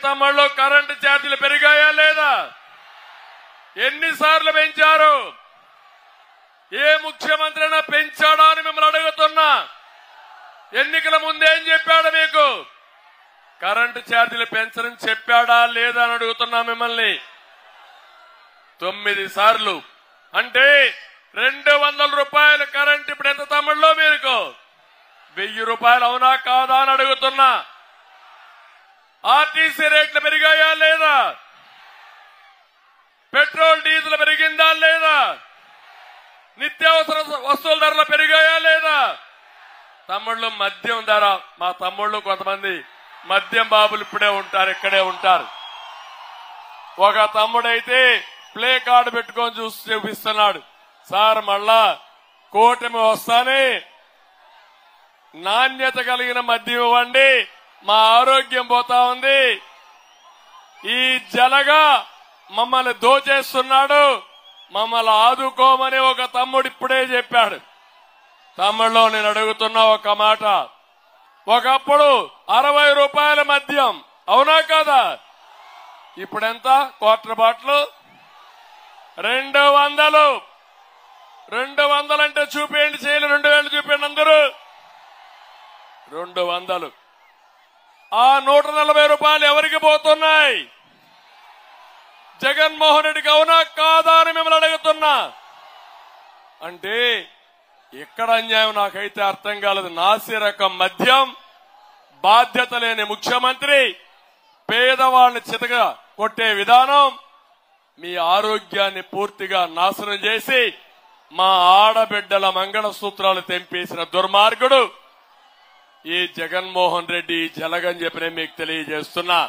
తమ్ముళ్ళు కరెంటు ఛార్జీలు పెరిగాయా లేదా? ఎన్నిసార్లు పెంచారు? ఏ ముఖ్యమంత్రి అయినా పెంచాడా అని మిమ్మల్ని అడుగుతున్నా. ఎన్నికల ముందేం చెప్పాడు మీకు? కరెంటు ఛార్జీలు పెంచరని చెప్పాడా లేదా అని అడుగుతున్నా మిమ్మల్ని. 9 సార్లు అంటే 200 రూపాయలు కరెంట్ ఇప్పుడు ఎంత తమ్ముళ్ళు మీకు? 1000 రూపాయలు అవునా కాదా అని అడుగుతున్నా. ఆర్టీసీ రేట్లు పెరిగాయా లేదా? పెట్రోల్ డీజిల్ పెరిగిందా లేదా? నిత్యావసర వస్తువుల ధరలు పెరిగాయా లేదా? తమ్ముళ్ళు మద్యం ధర, మా తమ్ముళ్ళు కొంతమంది మద్యం బాబులు ఇప్పుడే ఉంటారు, ఇక్కడే ఉంటారు. ఒక తమ్ముడైతే ప్లే కార్డు పెట్టుకొని చూపిస్తున్నాడు, సార్ మళ్ళా కూటమి వస్తానే నాణ్యత కలిగిన మద్యం ఇవ్వండి, మా ఆరోగ్యం పోతా ఉంది, ఈ జలగా మమ్మల్ని దోచేస్తున్నాడు, మమ్మల్ని ఆదుకోమని ఒక తమ్ముడు ఇప్పుడే చెప్పాడు. తమ్ముళ్ళు నేను అడుగుతున్నా ఒక మాట, ఒకప్పుడు 60 రూపాయల మద్యం అవునా కాదా? ఇప్పుడెంత? Quarter bottle 200. 200 అంటే చూపేయండి, చేయలు 2000 చూపేయండి అందరూ. 200. ఆ 140 రూపాయలు ఎవరికి పోతున్నాయి? జగన్మోహన్ రెడ్డికి అవునా కాదా అని మిమ్మల్ని అడుగుతున్నా. అంటే ఎక్కడ అన్యాయం నాకైతే అర్థం కాలేదు. నాసి రకం మద్యం, బాధ్యత లేని ముఖ్యమంత్రి, పేదవాళ్ళని చితగా కొట్టే విధానం, మీ ఆరోగ్యాన్ని పూర్తిగా నాశనం చేసి మా ఆడబిడ్డల మంగళసూత్రాలు తెంపేసిన దుర్మార్గుడు ఈ జగన్మోహన్ రెడ్డి, జలగని చెప్పి మీకు తెలియజేస్తున్నా.